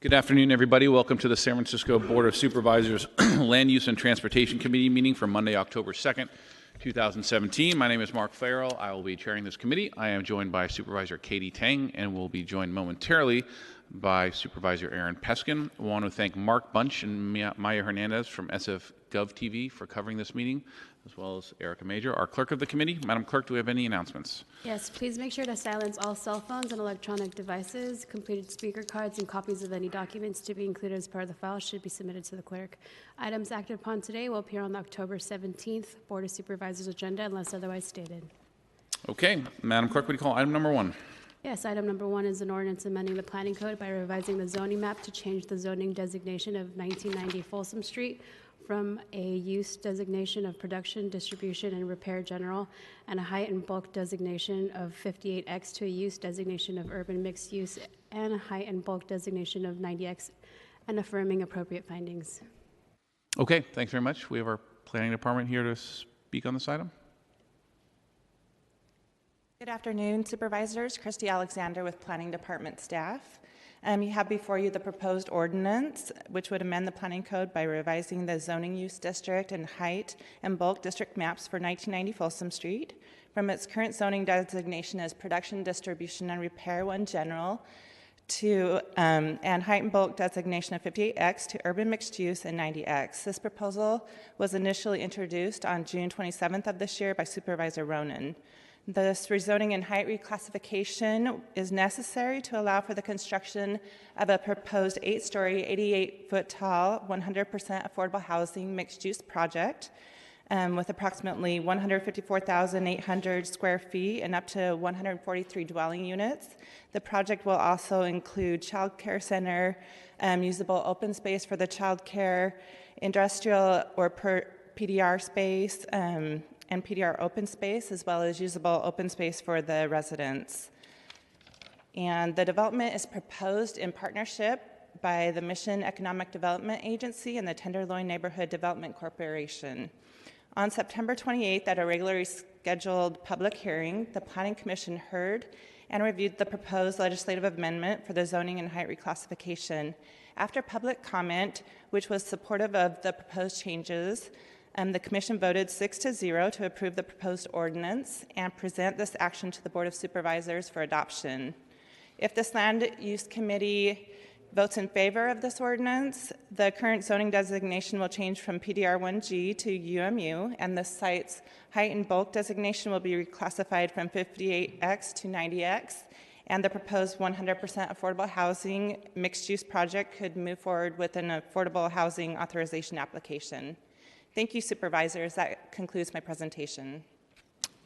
Good afternoon, everybody. Welcome to the San Francisco Board of Supervisors Land Use and Transportation Committee meeting for Monday, October 2nd, 2017. My name is Mark Farrell. I will be chairing this committee. I am joined by Supervisor Katie Tang and will be joined momentarily by Supervisor Aaron Peskin. I want to thank Mark Bunch and Maya Hernandez from SF Gov TV for covering this meeting, as well as Erica Major, our clerk of the committee. Madam Clerk, do we have any announcements? Yes, please make sure to silence all cell phones and electronic devices. Completed speaker cards and copies of any documents to be included as part of the file should be submitted to the clerk. Items acted upon today will appear on the October 17th Board of Supervisors agenda unless otherwise stated. Okay, Madam Clerk, would you call item number 1? Yes, item number 1 is an ordinance amending the planning code by revising the zoning map to change the zoning designation of 1990 Folsom Street from a use designation of production, distribution, and repair general, and a height and bulk designation of 58X to a use designation of urban mixed use, and a height and bulk designation of 90X, and affirming appropriate findings. Okay, thanks very much. We have our planning department here to speak on this item. Good afternoon, Supervisors. Christy Alexander with Planning Department staff. You have before you the proposed ordinance, which would amend the planning code by revising the zoning use district and height and bulk district maps for 1990 Folsom Street from its current zoning designation as production, distribution, and repair 1 general to and height and bulk designation of 58X to urban mixed use and 90X. This proposal was initially introduced on June 27th of this year by Supervisor Ronan. This rezoning and height reclassification is necessary to allow for the construction of a proposed 8-story, 88-foot-tall, 100% affordable housing mixed-use project with approximately 154,800 square feet and up to 143 dwelling units. The project will also include child care center, usable open space for the child care, industrial or PDR space, and PDR open space, as well as usable open space for the residents. And the development is proposed in partnership by the Mission Economic Development Agency and the Tenderloin Neighborhood Development Corporation. On September 28th, at a regularly scheduled public hearing, the Planning Commission heard and reviewed the proposed legislative amendment for the zoning and height reclassification. After public comment, which was supportive of the proposed changes, the Commission voted 6-0 to approve the proposed ordinance and present this action to the Board of Supervisors for adoption. If this Land Use Committee votes in favor of this ordinance, the current zoning designation will change from PDR 1G to UMU, and the site's height and bulk designation will be reclassified from 58X to 90X, and the proposed 100% affordable housing mixed-use project could move forward with an affordable housing authorization application. Thank you, Supervisors. That concludes my presentation.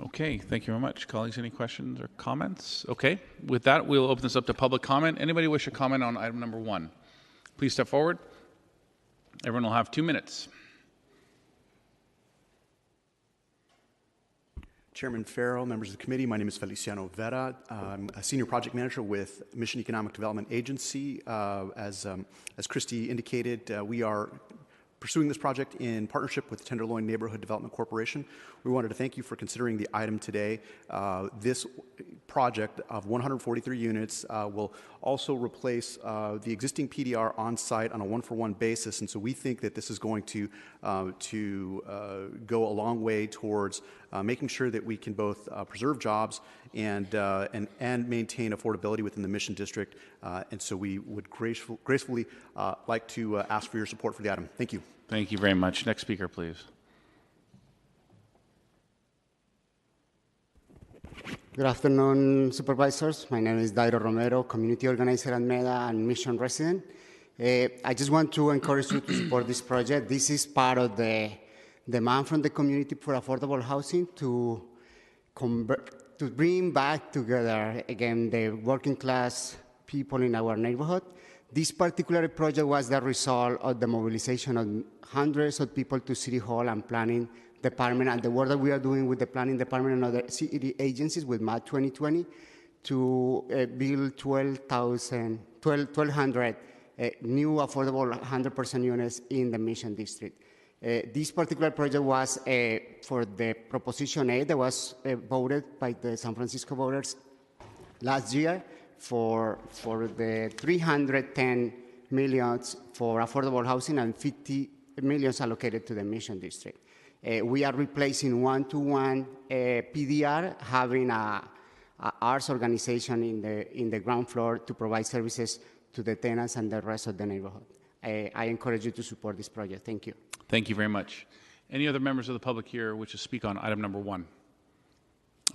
Okay, thank you very much. Colleagues, any questions or comments? Okay, with that, we'll open this up to public comment. Anybody wish to comment on item number 1? Please step forward. Everyone will have 2 minutes. Chairman Farrell, members of the committee, my name is Feliciano Vera. I'm a senior project manager with Mission Economic Development Agency. As Christy indicated, we are pursuing this project in partnership with the Tenderloin Neighborhood Development Corporation. We wanted to thank you for considering the item today. This project of 143 units will also replace the existing PDR on site on a 1-for-1 basis, and so we think that this is going to go a long way towards making sure that we can both preserve jobs and maintain affordability within the Mission District. And so we would gracefully like to ask for your support for the item. Thank you. Thank you very much. Next speaker, please. Good afternoon, Supervisors. My name is Dairo Romero, Community Organizer at MEDA and Mission resident. I just want to encourage you to support this project. This is part of the demand from the community for affordable housing to bring back together, again, the working class people in our neighborhood. This particular project was the result of the mobilization of hundreds of people to City Hall and Planning Department, and the work that we are doing with the Planning Department and other city agencies with MAP 2020 to build 1,200 new affordable 100% units in the Mission District. This particular project was for the Proposition A that was voted by the San Francisco voters last year for the 310 millions for affordable housing and 50 millions allocated to the Mission District. We are replacing one-to-one PDR, having a arts organization in the ground floor to provide services to the tenants and the rest of the neighborhood. I encourage you to support this project. Thank you. Thank you very much. Any other members of the public here which to speak on item number 1?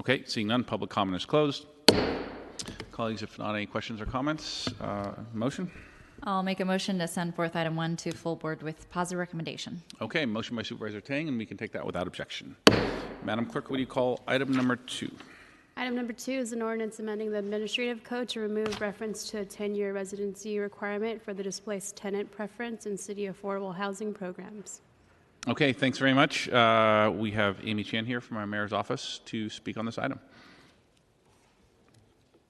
Okay, seeing none, public comment is closed. Colleagues, if not any questions or comments, motion? I'll make a motion to send forth item 1 to full board with positive recommendation. Okay, motion by Supervisor Tang, and we can take that without objection. Madam Clerk, would you call item number 2? Item number 2 is an ordinance amending the administrative code to remove reference to a 10-year residency requirement for the displaced tenant preference in city affordable housing programs. Okay, thanks very much. We have Amy Chan here from our mayor's office to speak on this item.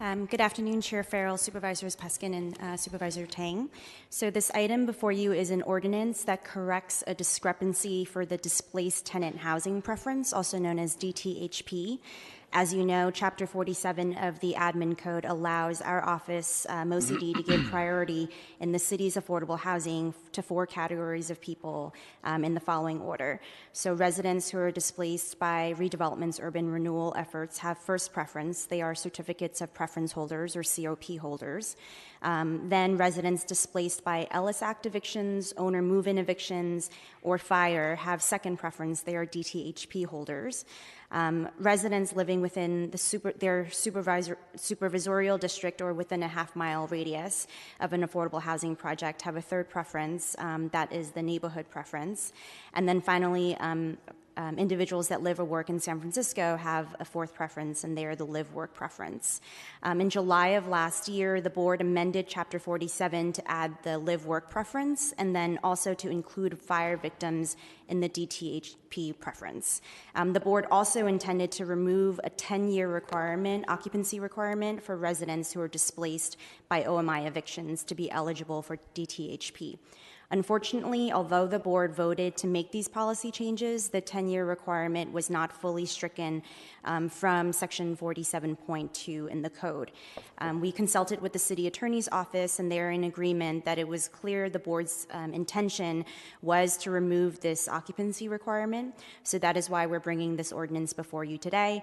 Good afternoon, Chair Farrell, Supervisors Peskin, and Supervisor Tang. So this item before you is an ordinance that corrects a discrepancy for the displaced tenant housing preference, also known as DTHP. As you know, Chapter 47 of the Admin Code allows our office, MOCD, to give priority in the city's affordable housing to 4 categories of people in the following order. So residents who are displaced by redevelopment's urban renewal efforts have first preference. They are certificates of preference holders or COP holders. Then residents displaced by Ellis Act evictions, owner move-in evictions, or fire have second preference. They are DTHP holders. Residents living within their supervisorial district or within a half-mile radius of an affordable housing project have a third preference, that is the neighborhood preference. And then finally, individuals that live or work in San Francisco have a fourth preference, and they are the live-work preference. In July of last year, the board amended Chapter 47 to add the live-work preference, and then also to include fire victims in the DTHP preference. The board also intended to remove a 10-year occupancy requirement for residents who are displaced by OMI evictions to be eligible for DTHP. Unfortunately, although the board voted to make these policy changes, the 10-year requirement was not fully stricken from Section 47.2 in the code. We consulted with the city attorney's office, and they're in agreement that it was clear the board's intention was to remove this occupancy requirement. So that is why we're bringing this ordinance before you today.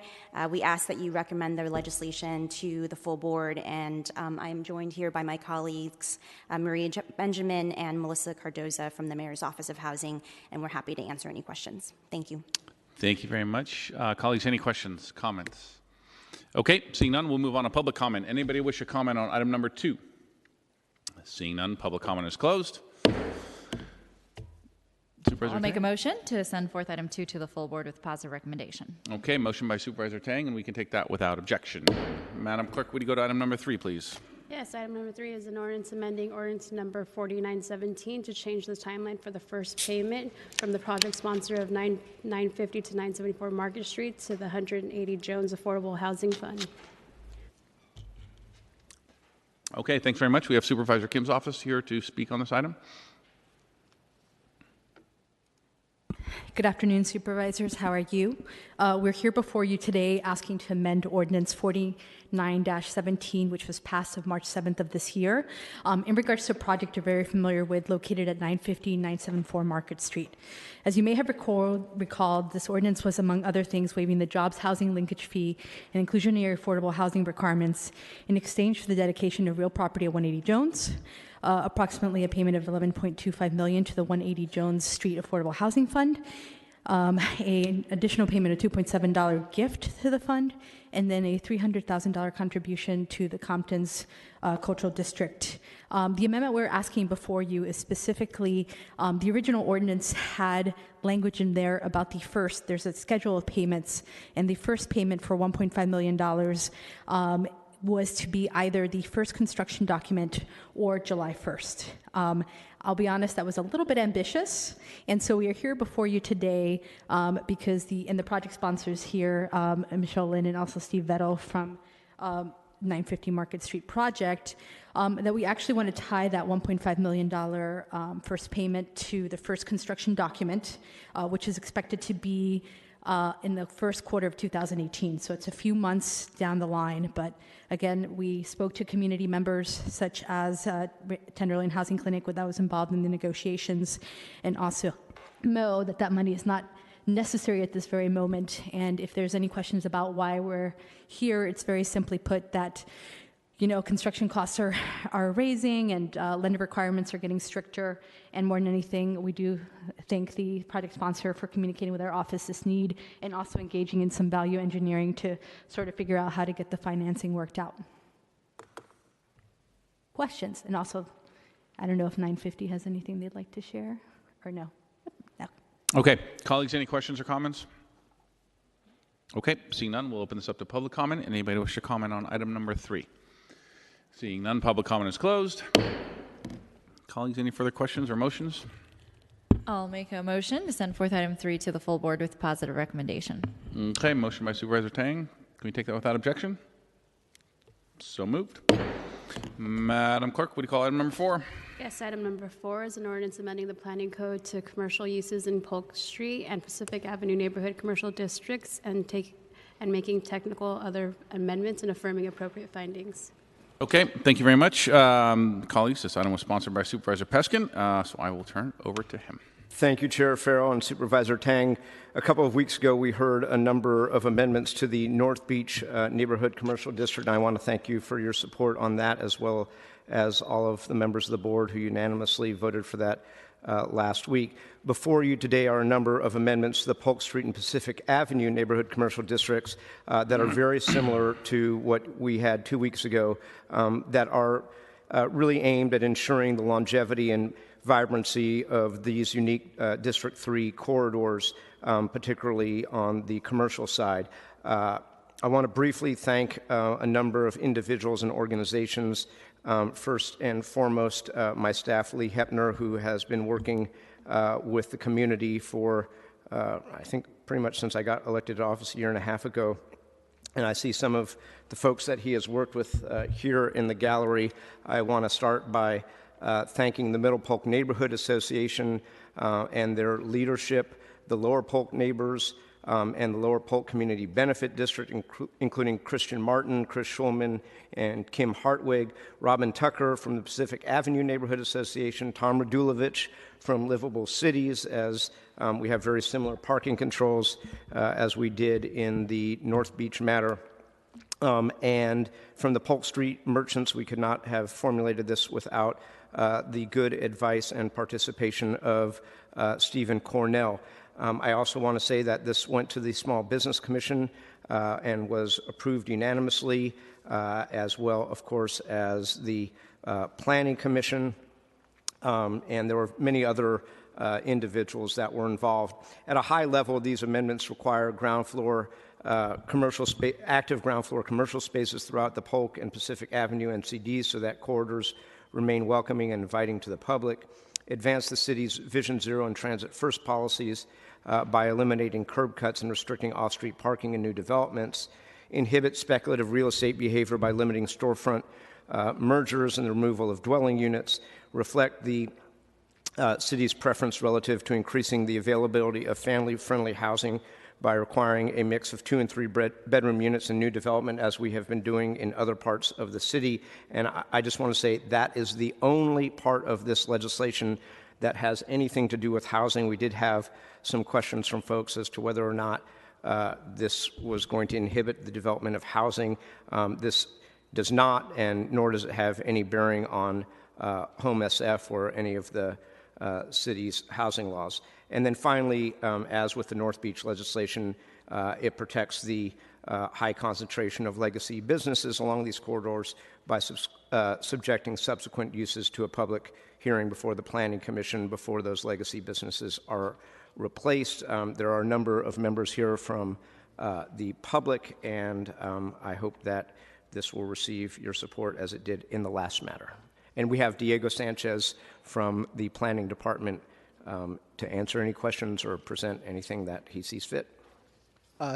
We ask that you recommend the legislation to the full board, and I am joined here by my colleagues, Maria Benjamin and Melissa Cardoza from the Mayor's Office of Housing, and we're happy to answer any questions. Thank you. Thank you very much. Colleagues, any questions, comments? Okay, seeing none, we'll move on to public comment. Anybody wish to comment on item number 2? Seeing none, public comment is closed. Supervisor I'll make a Tang? motion to send forth item 2 to the full board with positive recommendation. Okay, motion by Supervisor Tang, and we can take that without objection. Madam Clerk, would you go to item number 3, please? Yes, item number 3 is an ordinance amending ordinance number 4917 to change the timeline for the first payment from the project sponsor of 950 to 974 Market Street to the 180 Jones Affordable Housing Fund. Okay, thanks very much. We have Supervisor Kim's office here to speak on this item. Good afternoon, supervisors. How are you? We're here before you today asking to amend Ordinance 49-17, which was passed of March 7th of this year, in regards to a project you're very familiar with located at 950-974 Market Street. As you may have recalled, this ordinance was, among other things, waiving the jobs housing linkage fee and inclusionary affordable housing requirements in exchange for the dedication of real property at 180 Jones, approximately a payment of $11.25 million to the 180 Jones Street Affordable Housing Fund, an additional payment of $2.7 gift to the fund, and then a $300,000 contribution to the Compton's Cultural District. The amendment we're asking before you is specifically, the original ordinance had language in there about there's a schedule of payments, and the first payment for $1.5 million was to be either the first construction document or July 1st. I'll be honest, that was a little bit ambitious, and so we are here before you today because the project sponsors here, Michelle Lynn and also Steve Vettel from 950 Market Street project, that we actually want to tie that $1.5 million first payment to the first construction document, which is expected to be in the first quarter of 2018. So it's a few months down the line. But again, we spoke to community members such as Tenderloin Housing Clinic that was involved in the negotiations, and also know that that money is not necessary at this very moment. And if there's any questions about why we're here, it's very simply put that, you know, construction costs are raising and lender requirements are getting stricter. And more than anything, we do thank the project sponsor for communicating with our office this need and also engaging in some value engineering to sort of figure out how to get the financing worked out. Questions? And also, I don't know if 950 has anything they'd like to share or no. No. Okay, colleagues, any questions or comments? Okay, seeing none, we'll open this up to public comment. Anybody wish to comment on item number 3? Seeing none, public comment is closed. Colleagues, any further questions or motions? I'll make a motion to send forth item 3 to the full board with positive recommendation. Okay, motion by Supervisor Tang. Can we take that without objection? So moved. Madam Clerk, would you call item number 4? Yes, item number 4 is an ordinance amending the planning code to commercial uses in Polk Street and Pacific Avenue neighborhood commercial districts and making technical other amendments and affirming appropriate findings. Okay, thank you very much. Colleagues, this item was sponsored by Supervisor Peskin, so I will turn it over to him. Thank you, Chair Farrell and Supervisor Tang. A couple of weeks ago, we heard a number of amendments to the North Beach Neighborhood Commercial District, and I want to thank you for your support on that, as well as all of the members of the board who unanimously voted for that last week. Before you today are a number of amendments to the Polk Street and Pacific Avenue Neighborhood Commercial Districts that are very similar to what we had 2 weeks ago, that are really aimed at ensuring the longevity and vibrancy of these unique District 3 corridors, particularly on the commercial side. I want to briefly thank a number of individuals and organizations. First and foremost, my staff, Lee Hepner, who has been working with the community for, I think, pretty much since I got elected to office a year and a half ago. And I see some of the folks that he has worked with here in the gallery. I want to start by thanking the Middle Polk Neighborhood Association and their leadership, the Lower Polk neighbors, and the Lower Polk Community Benefit District, including Christian Martin, Chris Schulman, and Kim Hartwig, Robin Tucker from the Pacific Avenue Neighborhood Association, Tom Radulovich from Livable Cities, as we have very similar parking controls as we did in the North Beach matter. And from the Polk Street merchants, we could not have formulated this without the good advice and participation of Stephen Cornell. I also want to say that this went to the Small Business Commission and was approved unanimously, as well, of course, as the Planning Commission, and there were many other individuals that were involved. At a high level, these amendments require ground floor active ground floor commercial spaces throughout the Polk and Pacific Avenue NCDs so that corridors remain welcoming and inviting to the public, advance the city's Vision Zero and Transit First policies by eliminating curb cuts and restricting off-street parking in new developments, inhibit speculative real estate behavior by limiting storefront mergers and the removal of dwelling units, reflect the city's preference relative to increasing the availability of family-friendly housing by requiring a mix of 2 and 3 bedroom units in new development, as we have been doing in other parts of the city. And I just want to say that is the only part of this legislation that has anything to do with housing. We did have some questions from folks as to whether or not this was going to inhibit the development of housing. This does not, and nor does it have any bearing on Home SF or any of the city's housing laws. And then finally, as with the North Beach legislation, it protects the high concentration of legacy businesses along these corridors by subjecting subsequent uses to a public hearing before the Planning Commission before those legacy businesses are replaced. There are a number of members here from the public, and I hope that this will receive your support as it did in the last matter. And we have Diego Sanchez from the Planning Department to answer any questions or present anything that he sees fit.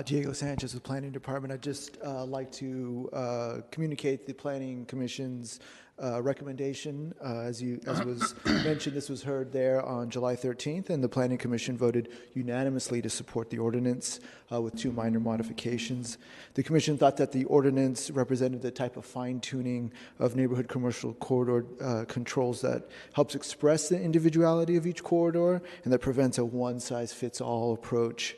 Diego Sanchez with Planning Department. I'd just like to communicate the Planning Commission's recommendation. As was mentioned, this was heard there on July 13th, and the Planning Commission voted unanimously to support the ordinance with 2 minor modifications. The Commission thought that the ordinance represented the type of fine-tuning of neighborhood commercial corridor controls that helps express the individuality of each corridor and that prevents a one-size-fits-all approach.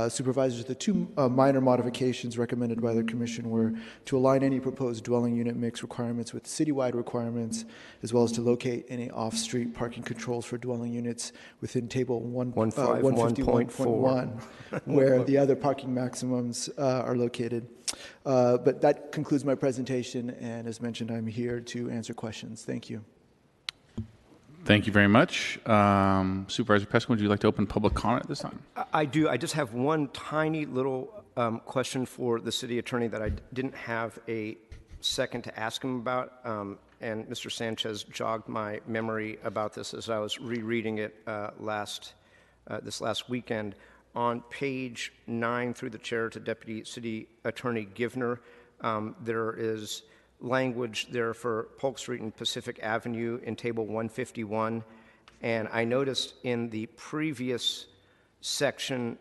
Supervisors, the 2 minor modifications recommended by the Commission were to align any proposed dwelling unit mix requirements with citywide requirements, as well as to locate any off-street parking controls for dwelling units within Table 151.1, where the other parking maximums are located. But that concludes my presentation, and as mentioned, I'm here to answer questions. Thank you. Thank you very much. Supervisor Peskin, would you like to open public comment at this time? I do. I just have one tiny little question for the city attorney that I didn't have a second to ask him about. And Mr. Sanchez jogged my memory about this as I was rereading it this last weekend. On page 9 through the chair to Deputy City Attorney Givner, there is language there for Polk Street and Pacific Avenue in Table 151. And I noticed in the previous section,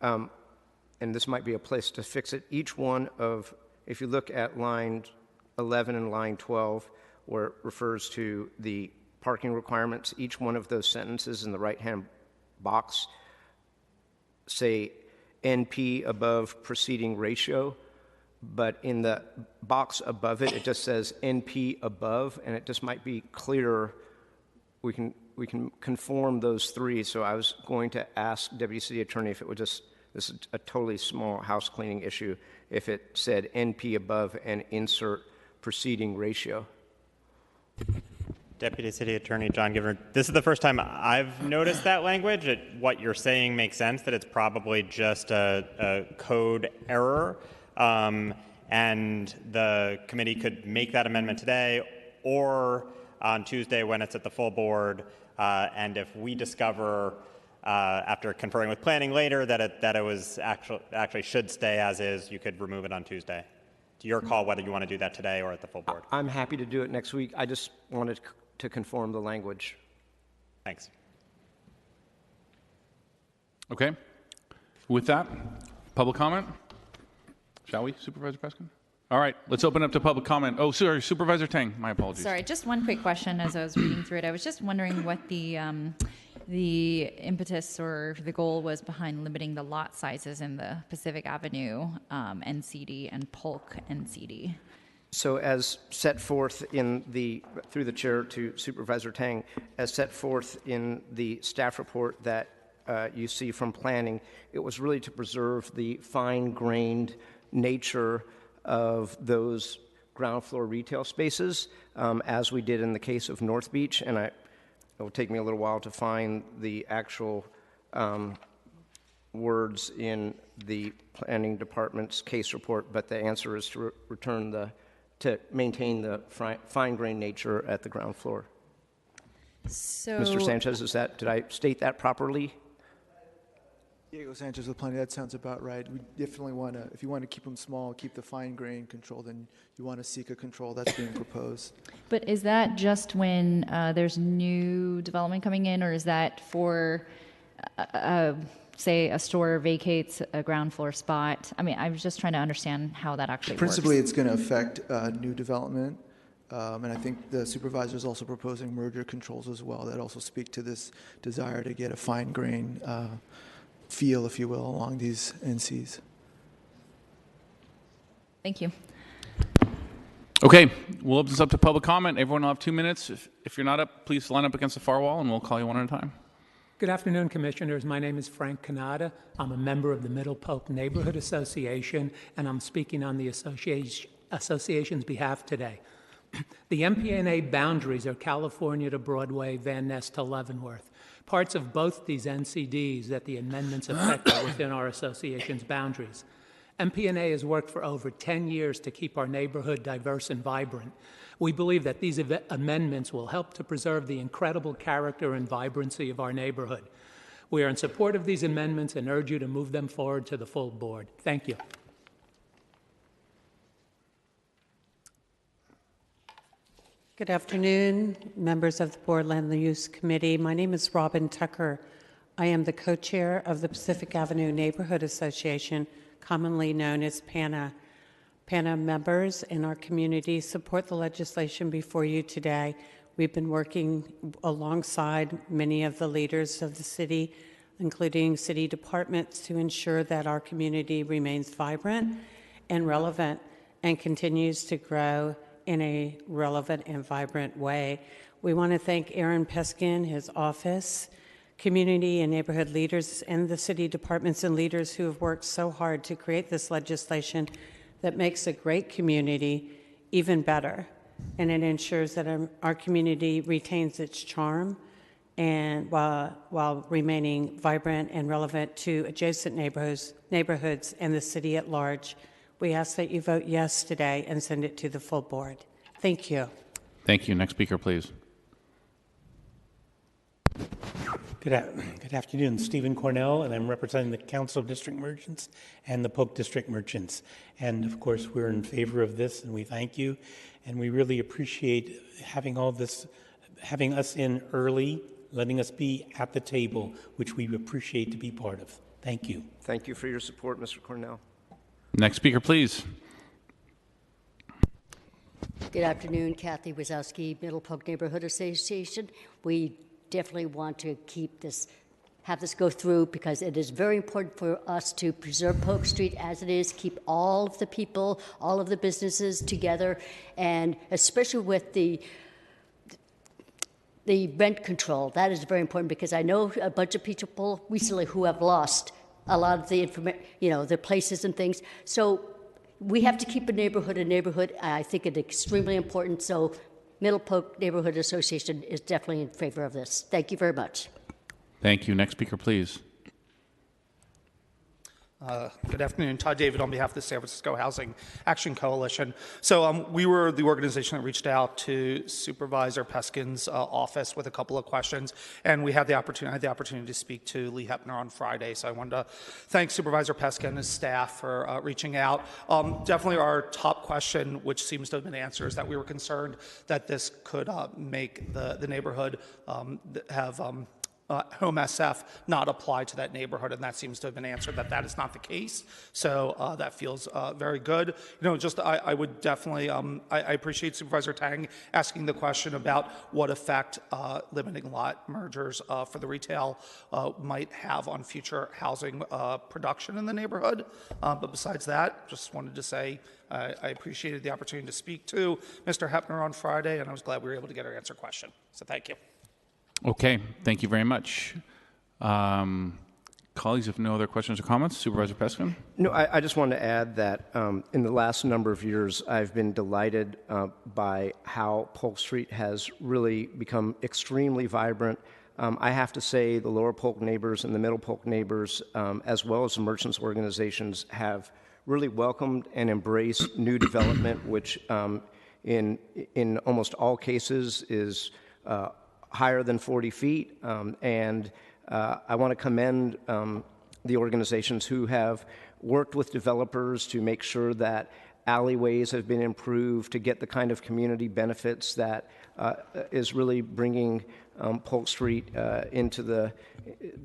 and this might be a place to fix it, each one of, if you look at line 11 and line 12, where it refers to the parking requirements, each one of those sentences in the right-hand box say NP above preceding ratio. But in the box above it, it just says NP above, and it just might be clearer. We can conform those 3. So I was going to ask Deputy City Attorney if it would just, this is a totally small house cleaning issue, if it said NP above and insert preceding ratio. Deputy City Attorney John Givner, this is the first time I've noticed that language. What you're saying makes sense, that it's probably just a code error. And the committee could make that amendment today or on Tuesday when it's at the full board. And if we discover, after conferring with planning later, that it was actually should stay as is, you could remove it on Tuesday. It's your call whether you want to do that today or at the full board. I'm happy to do it next week. I just wanted to conform the language. Thanks. Okay. With that, public comment? Shall we, Supervisor Peskin? All right, let's open up to public comment. Oh, sorry, Supervisor Tang, my apologies. Sorry, just one quick question as I was reading through it. I was just wondering what the impetus or the goal was behind limiting the lot sizes in the Pacific Avenue NCD and Polk NCD. So as set forth through the chair to Supervisor Tang, as set forth in the staff report that you see from planning, it was really to preserve the fine-grained nature of those ground floor retail spaces, as we did in the case of North Beach. And it will take me a little while to find the actual words in the planning department's case report, but the answer is to maintain the fine-grained nature at the ground floor. So, Mr. Sanchez, did I state that properly? Diego Sanchez with Planning, that sounds about right. We definitely want to, if you want to keep them small, keep the fine grain control, then you want to seek a control that's being proposed. but is that just when there's new development coming in, or is that for, say, a store vacates a ground floor spot? I mean, I was just trying to understand how that actually Principally, works. it's going to affect new development. And I think the supervisor is also proposing merger controls as well that also speak to this desire to get a fine grain feel, if you will, along these NCs. Thank you. Okay, we'll open this up to public comment. Everyone will have 2 minutes. If you're not up, please line up against the far wall, and we'll call you one at a time. Good afternoon, Commissioners. My name is Frank Canada. I'm a member of the Middle Polk Neighborhood Association, and I'm speaking on the association's behalf today. The MPNA boundaries are California to Broadway, Van Ness to Leavenworth. Parts of both these NCDs that the amendments affect are within our association's boundaries. MPNA has worked for over 10 years to keep our neighborhood diverse and vibrant. We believe that these amendments will help to preserve the incredible character and vibrancy of our neighborhood. We are in support of these amendments and urge you to move them forward to the full board. Thank you. Good afternoon, members of the Board Land Use Committee. My name is Robin Tucker. I am the co-chair of the Pacific Avenue Neighborhood Association, commonly known as PANA. PANA members in our community support the legislation before you today. We've been working alongside many of the leaders of the city, including city departments, to ensure that our community remains vibrant and relevant and continues to grow in a relevant and vibrant way. We want to thank Aaron Peskin, his office, community and neighborhood leaders, and the city departments and leaders who have worked so hard to create this legislation that makes a great community even better. And it ensures that our community retains its charm and while remaining vibrant and relevant to adjacent neighborhoods and the city at large. We ask that you vote yes today and send it to the full board. Thank you. Thank you. Next speaker, please. Good afternoon. Stephen Cornell, and I'm representing the Council of District Merchants and the Polk District Merchants. And of course, we're in favor of this, and we thank you. And we really appreciate having all this, having us in early, letting us be at the table, which we appreciate to be part of. Thank you. Thank you for your support, Mr. Cornell. Next speaker, please. Good afternoon, Kathy Wazowski, Middle Polk Neighborhood Association. We definitely want to have this go through because it is very important for us to preserve Polk Street as it is, keep all of the people, all of the businesses together, and especially with the rent control. That is very important because I know a bunch of people recently who have lost a lot of the information, their places and things. So we have to keep a neighborhood. I think it's extremely important. So Middle Polk Neighborhood Association is definitely in favor of this. Thank you very much. Thank you. Next speaker, please. Good afternoon. Todd David on behalf of the San Francisco Housing Action Coalition. So we were the organization that reached out to Supervisor Peskin's office with a couple of questions, and I had the opportunity to speak to Lee Hepner on Friday. So I wanted to thank Supervisor Peskin and his staff for reaching out. Definitely our top question, which seems to have been answered, is that we were concerned that this could make the neighborhood have Home SF not apply to that neighborhood, and that seems to have been answered that is not the case. So that feels very good. I would definitely, I appreciate Supervisor Tang asking the question about what effect limiting lot mergers for the retail might have on future housing production in the neighborhood. But besides that, just wanted to say I appreciated the opportunity to speak to Mr. Hepner on Friday, and I was glad we were able to get our answer question. So thank you. Okay, thank you very much. Colleagues, if no other questions or comments, Supervisor Peskin? No, I just want to add that in the last number of years, I've been delighted by how Polk Street has really become extremely vibrant. I have to say the Lower Polk neighbors and the Middle Polk neighbors, as well as the merchants organizations, have really welcomed and embraced new development, which in almost all cases is higher than 40 feet, and I want to commend the organizations who have worked with developers to make sure that alleyways have been improved to get the kind of community benefits that is really bringing Polk Street into the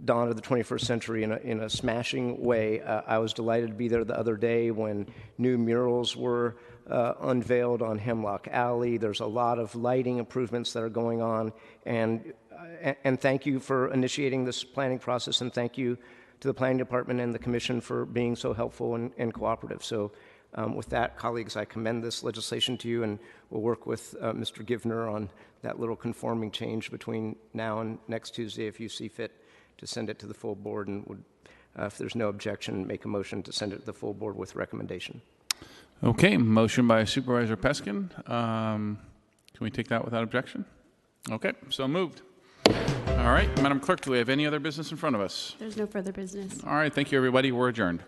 dawn of the 21st century in a smashing way. I was delighted to be there the other day when new murals were unveiled on Hemlock Alley. There's a lot of lighting improvements that are going on, and thank you for initiating this planning process, and thank you to the Planning Department and the Commission for being so helpful and cooperative. So with that, colleagues, I commend this legislation to you, and we'll work with Mr. Givner on that little conforming change between now and next Tuesday if you see fit to send it to the full board, and would, if there's no objection, make a motion to send it to the full board with recommendation. Okay, motion by Supervisor Peskin. Can we take that without objection? Okay, so moved. All right, Madam Clerk, do we have any other business in front of us? There's no further business. All right, thank you, everybody. We're adjourned.